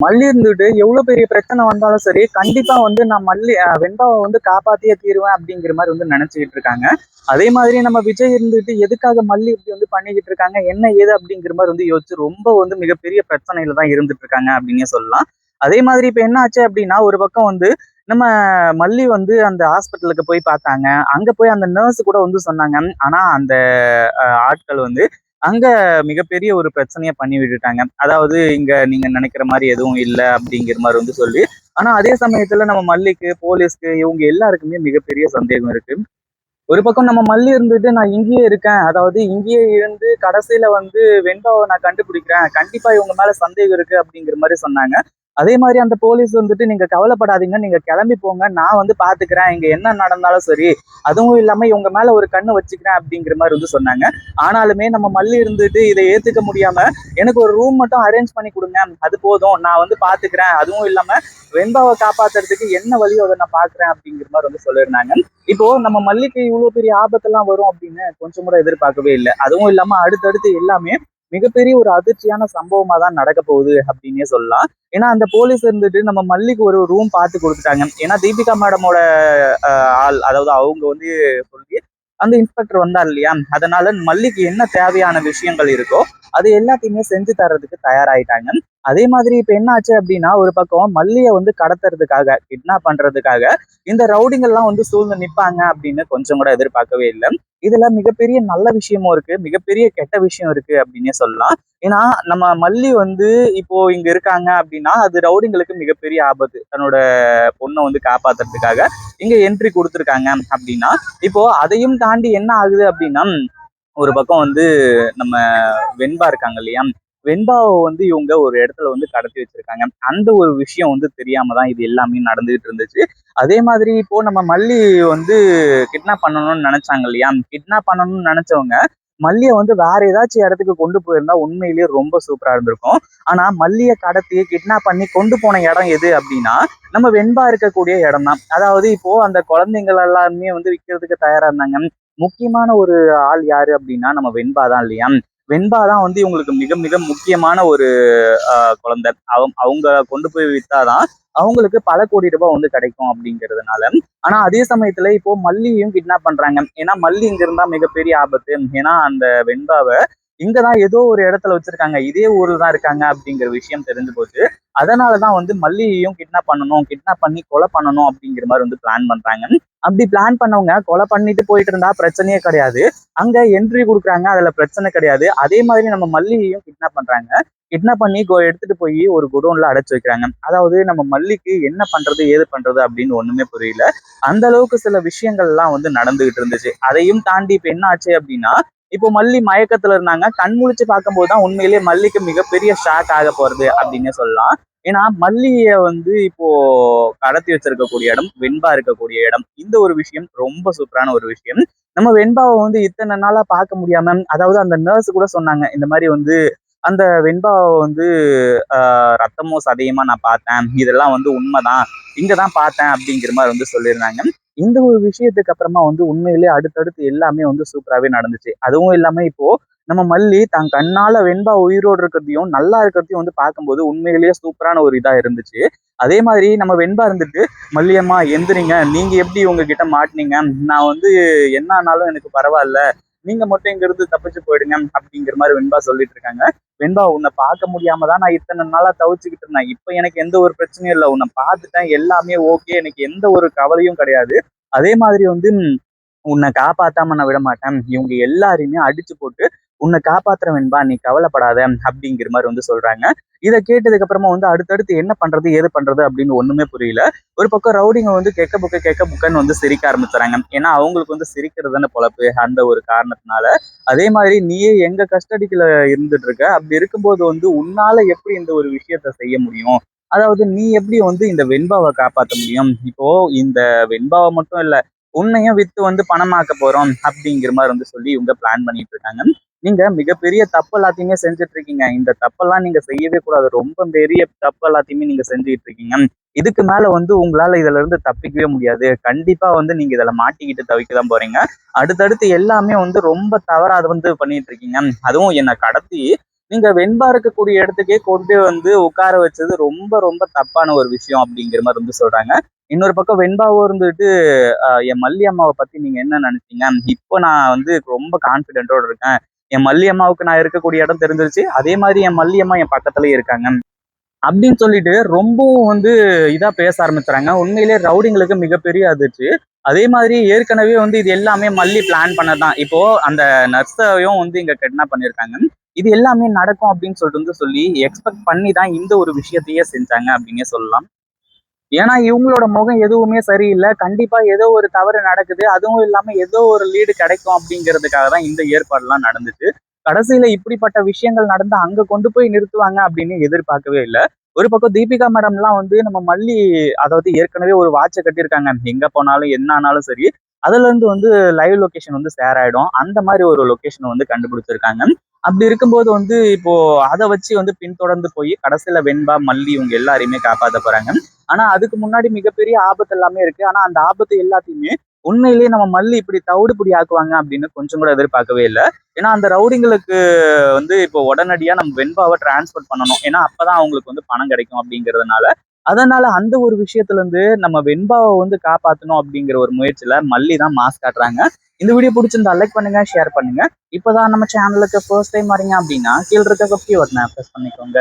மல்லி இருந்துட்டு எவ்வளவு பெரிய பிரச்சனை வந்தாலும் சரி, கண்டிப்பா வந்து நான் வெண்பாவை வந்து காப்பாத்தியே தீருவேன் அப்படிங்கிற மாதிரி வந்து நினைச்சுக்கிட்டு இருக்காங்க. அதே மாதிரி நம்ம விஜய் இருந்துட்டு எதுக்காக மல்லி இப்படி வந்து பண்ணிக்கிட்டு இருக்காங்க, என்ன ஏது அப்படிங்கிற மாதிரி வந்து யோசிச்சு ரொம்ப வந்து மிகப்பெரிய பிரச்சனையில தான் இருந்துட்டு இருக்காங்க அப்படின்னே சொல்லலாம். அதே மாதிரி இப்ப என்ன ஆச்சு அப்படின்னா, ஒரு பக்கம் வந்து நம்ம மல்லி வந்து அந்த ஹாஸ்பிட்டலுக்கு போய் பார்த்தாங்க. அங்க போய் அந்த நர்ஸ் கூட வந்து சொன்னாங்க. ஆனா அந்த ஆட்கள் வந்து அங்க மிகப்பெரிய ஒரு பிரச்சனைய பண்ணி விட்டுட்டாங்க. அதாவது இங்க நீங்க நினைக்கிற மாரி எதுவும் இல்ல அப்படிங்கிற மாரி வந்து சொல்லி, ஆனா அதே சமயத்துல நம்ம மல்லிக்கு, போலீஸ்க்கு இவங்க எல்லாருக்குமே மிகப்பெரிய சந்தேகம் இருக்கு. ஒரு பக்கம் நம்ம மல்லி இருந்துட்டு நான் இங்கேயே இருக்கேன். அதாவது இங்கேயே இருந்து கடைசியில வந்து வெண்பாவ நான் கண்டுபிடிக்கிறேன். கண்டிப்பா இவங்க மேல சந்தேகம் இருக்கு அப்படிங்கிற மாரி சொன்னாங்க. அதே மாரி அந்த போலீஸ் வந்துட்டு நீங்க கவலைப்படாதீங்க. நீங்க கிளம்பி போங்க. நான் வந்து பாத்துக்கிறேன். இங்க என்ன நடந்தாலும் சரி. அதுவும் இல்லாம இவங்க மேல ஒரு கண்ணு வச்சுக்கிறேன் அப்படிங்கிற மாரி வந்து சொன்னாங்க. ஆனாலுமே நம்ம மல்லி இருந்துட்டு இதை ஏத்துக்க முடியாம எனக்கு ஒரு ரூம் மட்டும் அரேஞ்ச் பண்ணி கொடுங்க. அது போதும். நான் வந்து பாத்துக்கிறேன். அதுவும் இல்லாம வெண்பாவை காப்பாத்துறதுக்கு என்ன வழியோ அதை நான் பாக்குறேன் அப்படிங்கிற மாதிரி வந்து சொல்லியிருந்தாங்க. இப்போ நம்ம மல்லிக்கு இவ்வளவு பெரிய ஆபத்தெல்லாம் வரும் அப்படின்னு கொஞ்சம் கூட எதிர்பார்க்கவே இல்லை. அதுவும் இல்லாம அடுத்தடுத்து எல்லாமே மிகப்பெரிய ஒரு அதிர்ச்சியான சம்பவமா தான் நடக்க போகுது அப்படின்னே சொல்லலாம். ஏன்னா அந்த போலீஸ் இருந்துட்டு நம்ம மல்லிக்கு ஒரு ரூம் பார்த்து கொடுத்துட்டாங்க. ஏன்னா தீபிகா மேடமோட ஆள், அதாவது அவங்க வந்து சொல்லி அந்த இன்ஸ்பெக்டர் வந்தார் இல்லையா, அதனால மல்லிக்கு என்ன தேவையான விஷயங்கள் இருக்கோ அது எல்லாத்தையுமே செஞ்சு தர்றதுக்கு தயாராயிட்டாங்க. அதே மாதிரி இப்ப என்ன ஆச்சு அப்படின்னா, ஒரு பக்கம் மல்லியை வந்து கடத்துறதுக்காக, கிட்னாப் பண்றதுக்காக இந்த ரவுடிங்கெல்லாம் வந்து சூழ்ந்து நிப்பாங்க அப்படின்னு கொஞ்சம் கூட எதிர்பார்க்கவே இல்லை. இதுல மிகப்பெரிய நல்ல விஷயமும் இருக்கு, மிகப்பெரிய கெட்ட விஷயம் இருக்கு அப்படின்னே சொல்லலாம். ஏன்னா நம்ம மல்லி வந்து இப்போ இங்க இருக்காங்க அப்படின்னா அது ரவுடிங்களுக்கு மிகப்பெரிய ஆபத்து. தன்னோட பொண்ணை வந்து காப்பாத்துறதுக்காக இங்க என்ட்ரி கொடுத்துருக்காங்க அப்படின்னா, இப்போ அதையும் தாண்டி என்ன ஆகுது அப்படின்னா, ஒரு பக்கம் வந்து நம்ம வெண்பா இருக்காங்க இல்லையா, வெண்பாவை வந்து இவங்க ஒரு இடத்துல வந்து கடத்தி வச்சிருக்காங்க. அந்த ஒரு விஷயம் வந்து தெரியாம தான் இது எல்லாமே நடந்துகிட்டு இருந்துச்சு. அதே மாதிரி இப்போ நம்ம மல்லி வந்து கிட்னாப் பண்ணணும்னு நினைச்சாங்க இல்லையா, கிட்னாப் பண்ணணும்னு நினைச்சவங்க மல்லியை வந்து வேற ஏதாச்சும் இடத்துக்கு கொண்டு போயிருந்தா உண்மையிலேயே ரொம்ப சூப்பரா இருந்திருக்கும். ஆனா மல்லியை கடத்தி கிட்னாப் பண்ணி கொண்டு போன இடம் எது அப்படின்னா, நம்ம வெண்பா இருக்கக்கூடிய இடம் தான். அதாவது இப்போ அந்த குழந்தைங்கள் எல்லாருமே வந்து விற்கிறதுக்கு தயாரா இருந்தாங்க. முக்கியமான ஒரு ஆள் யாரு அப்படின்னா நம்ம வெண்பா தான் இல்லையா. வெண்பா தான் வந்து இவங்களுக்கு மிக மிக முக்கியமான ஒரு குழந்தை. அவங்க கொண்டு போய் வித்தாதான் அவங்களுக்கு பல கோடி ரூபாய் வந்து கிடைக்கும் அப்படிங்கிறதுனால. ஆனா அதே சமயத்துல இப்போ மல்லியையும் கிட்னாப் பண்றாங்க. ஏன்னா மல்லி இங்க இருந்தா மிகப்பெரிய ஆபத்து. ஏன்னா அந்த வெண்பாவை இங்கதான் ஏதோ ஒரு இடத்துல வச்சிருக்காங்க, இதே ஊர்ல தான் இருக்காங்க அப்படிங்கிற விஷயம் தெரிஞ்சு போச்சு. அதனாலதான் வந்து மல்லியையும் கிட்னாப் பண்ணணும், கிட்னாப் பண்ணி கொலை பண்ணணும் அப்படிங்கிற மாதிரி வந்து பிளான் பண்றாங்க. அப்படி பிளான் பண்ணவங்க கொலை பண்ணிட்டு போயிட்டு இருந்தா பிரச்சனையே கிடையாது. அங்க என்ட்ரி கொடுக்குறாங்க, அதுல பிரச்சனை கிடையாது. அதே மாதிரி நம்ம மல்லியையும் கிட்னாப் பண்றாங்க. கிட்னாப் பண்ணி எடுத்துட்டு போய் ஒரு குடோன்ல அடைச்சு வைக்கிறாங்க. அதாவது நம்ம மல்லிக்கு என்ன பண்றது ஏது பண்றது அப்படின்னு ஒண்ணுமே புரியல. அந்த அளவுக்கு சில விஷயங்கள் எல்லாம் வந்து நடந்துகிட்டு இருந்துச்சு. அதையும் தாண்டி இப்ப என்ன ஆச்சு அப்படின்னா, இப்போ மல்லி மயக்கத்துல இருந்தாங்க. கண் முழிச்சு பார்க்கும்போது தான் உண்மையிலேயே மல்லிக்கு மிகப்பெரிய ஷாக் ஆக போறது அப்படின்னு சொல்லலாம். ஏன்னா மல்லிய வந்து இப்போ கடத்தி வச்சிருக்கக்கூடிய இடம், வெண்பா இருக்கக்கூடிய இடம். இந்த ஒரு விஷயம் ரொம்ப சூப்பரான ஒரு விஷயம். நம்ம வெண்பாவை வந்து இத்தனை நாளா பார்க்க முடியாம, அதாவது அந்த நர்ஸ் கூட சொன்னாங்க இந்த மாதிரி வந்து அந்த வெண்பாவை வந்து ரத்தமும் சதையுமா நான் பார்த்தேன், இதெல்லாம் வந்து உண்மைதான், இங்கதான் பார்த்தேன் அப்படிங்கிற மாதிரி வந்து சொல்லியிருந்தாங்க. இந்த ஒரு விஷயத்துக்கு அப்புறமா வந்து உண்மையிலேயே அடுத்தடுத்து எல்லாமே வந்து சூப்பராகவே நடந்துச்சு. அதுவும் இல்லாம இப்போ நம்ம மல்லி தன் கண்ணால வெண்பா உயிரோடு இருக்கிறதையும் நல்லா இருக்கிறதையும் வந்து பார்க்கும்போது உண்மையிலேயே சூப்பரான ஒரு இதா இருந்துச்சு. அதே மாதிரி நம்ம வெண்பா இருந்துட்டு, மல்லியம்மா எந்திரிங்க, நீங்க எப்படி உங்ககிட்ட மாட்டினீங்க, நான் வந்து என்ன ஆனாலும் எனக்கு பரவாயில்ல, நீங்க மட்டும் இங்க இருந்து தப்பிச்சு போயிடுங்க அப்படிங்கிற மாதிரி வெண்பா சொல்லிட்டு இருக்காங்க. வெண்பா, உன்னை பார்க்க முடியாம தான் நான் இத்தனை நாளா தவிச்சுக்கிட்டு இருந்தேன். இப்ப எனக்கு எந்த ஒரு பிரச்சனையும் இல்லை, உன்னை பார்த்துட்டேன், எல்லாமே ஓகே, எனக்கு எந்த ஒரு கவலையும் கிடையாது. அதே மாதிரி வந்து உன்னை காப்பாத்தாம நான் விட மாட்டேன். இவங்க எல்லாரையுமே அடிச்சு போட்டு உன்னை காப்பாத்துற வெண்பா, நீ கவலைப்படாத அப்படிங்கிற மாதிரி வந்து சொல்றாங்க. இதை கேட்டதுக்கு அப்புறமா வந்து அடுத்தடுத்து என்ன பண்றது ஏது பண்றது அப்படின்னு ஒண்ணுமே புரியல. ஒரு பக்கம் ரவுடிங்க வந்து கெக்க புக்கன்னு வந்து சிரிக்க ஆரம்பிச்சுறாங்க. ஏன்னா அவங்களுக்கு வந்து சிரிக்கிறது தானே பொழப்பு, அந்த ஒரு காரணத்தினால. அதே மாதிரி நீயே எங்க கஸ்டடிக்குள்ள இருந்துட்டு இருக்க, அப்படி இருக்கும்போது வந்து உன்னால எப்படி இந்த ஒரு விஷயத்த செய்ய முடியும், அதாவது நீ எப்படி வந்து இந்த வெண்பாவை காப்பாற்ற முடியும், இப்போ இந்த வெண்பாவை மட்டும் இல்ல உன்னையும் வித்து வந்து பணமாக்க போறோம் அப்படிங்கிற மாதிரி வந்து சொல்லி இவங்க பிளான் பண்ணிட்டு இருக்காங்க. நீங்க மிகப்பெரிய தப்பு எல்லாத்தையுமே செஞ்சுட்டு இருக்கீங்க. இந்த தப்பெல்லாம் நீங்க செய்யவே கூடாது. ரொம்ப பெரிய தப்பு எல்லாத்தையுமே நீங்க செஞ்சுட்டு இருக்கீங்க. இதுக்கு மேல வந்து உங்களால இதுல இருந்து தப்பிக்கவே முடியாது. கண்டிப்பா வந்து நீங்க இதுல மாட்டிக்கிட்டு தவிக்கதான் போறீங்க. அடுத்தடுத்து எல்லாமே வந்து ரொம்ப தவறா அதை வந்து பண்ணிட்டு இருக்கீங்க. அதுவும் என்னை கடத்தி நீங்க வெண்பா இருக்கக்கூடிய இடத்துக்கே கொண்டு வந்து உட்கார வச்சது ரொம்ப ரொம்ப தப்பான ஒரு விஷயம் அப்படிங்கிற மாதிரி வந்து சொல்றாங்க. இன்னொரு பக்கம் வெண்பாவும் இருந்துட்டு என் மல்லி அம்மாவை பத்தி நீங்க என்ன நினைச்சீங்க? இப்போ நான் வந்து ரொம்ப கான்பிடென்ட்டோட இருக்கேன். என் மல்லி அம்மாவுக்கு நான் இருக்கக்கூடிய இடம் தெரிஞ்சிருச்சு. அதே மாதிரி என் மல்லி அம்மா என் பக்கத்துலயே இருக்காங்க. அப்படின்னு சொல்லிட்டு ரொம்பவும் வந்து இதா பேச ஆரம்பிச்சுறாங்க. உண்மையிலேயே ரவுடிங்களுக்கு மிகப்பெரிய அதிர்ச்சி. அதே மாதிரி ஏற்கனவே வந்து இது எல்லாமே மல்லி பிளான் பண்ணதுதான். இப்போ அந்த நர்ஸையும் வந்து இங்க கிட்னாப் பண்ணியிருக்காங்க. இது எல்லாமே நடக்கும் அப்படின்னு சொல்லிட்டு வந்து சொல்லி எக்ஸ்பெக்ட் பண்ணி தான் இந்த ஒரு விஷயத்தையே செஞ்சாங்க அப்படின்னே சொல்லலாம். ஏன்னா இவங்களோட முகம் எதுவுமே சரியில்ல. கண்டிப்பா ஏதோ ஒரு தவறு நடக்குது. அதுவும் இல்லாம ஏதோ ஒரு லீடு கிடைக்கும் அப்படிங்கிறதுக்காக தான் இந்த ஏற்பாடுலாம் நடந்துச்சு. கடைசியில இப்படிப்பட்ட விஷயங்கள் நடந்து அங்க கொண்டு போய் நிறுத்துவாங்க அப்படின்னு எதிர்பார்க்கவே இல்ல. ஒரு பக்கம் தீபிகா மேடம்லாம் வந்து நம்ம மல்லி அதாவது ஏற்கனவே ஒரு வாட்ச கட்டியிருக்காங்க. எங்க போனாலும் என்ன ஆனாலும் சரி. அதுல இருந்து வந்து லைவ் லொகேஷன் வந்து ஷேர் ஆயிடும். அந்த மாதிரி ஒரு லொகேஷன் வந்து கண்டுபிடிச்சிருக்காங்க. அப்படி இருக்கும்போது வந்து இப்போ அத வச்சு வந்து பின்தொடர்ந்து போய் கடைசியில வெண்பா, மல்லி இவங்க எல்லாரையுமே காப்பாத்த போறாங்க. ஆனா அதுக்கு முன்னாடி மிகப்பெரிய ஆபத்து எல்லாமே இருக்கு. ஆனா அந்த ஆபத்து எல்லாத்தையுமே உண்மையிலேயே நம்ம மல்லி இப்படி தவிடுபொடி ஆக்குவாங்க அப்படின்னு கொஞ்சம் கூட எதிர்பார்க்கவே இல்ல. ஏன்னா அந்த ரவுடிங்களுக்கு வந்து இப்போ உடனடியா நம்ம வெண்பாவை டிரான்ஸ்பர் பண்ணணும். ஏன்னா அப்பதான் அவங்களுக்கு வந்து பணம் கிடைக்கும் அப்படிங்கிறதுனால. அதனால அந்த ஒரு விஷயத்துல இருந்து நம்ம வெண்பாவை வந்து காப்பாத்தணும் அப்படிங்கிற ஒரு முயற்சியில மல்லி தான் மாஸ் காட்டுறாங்க. இந்த வீடியோ பிடிச்சிருந்தா லைக் பண்ணுங்க, ஷேர் பண்ணுங்க. இப்பதான் நம்ம சேனலுக்கு ஃபர்ஸ்ட் டைம் வரீங்க அப்படின்னா கீழ இருக்க குட்டி பட்டனை ப்ரெஸ் பண்ணிக்கோங்க.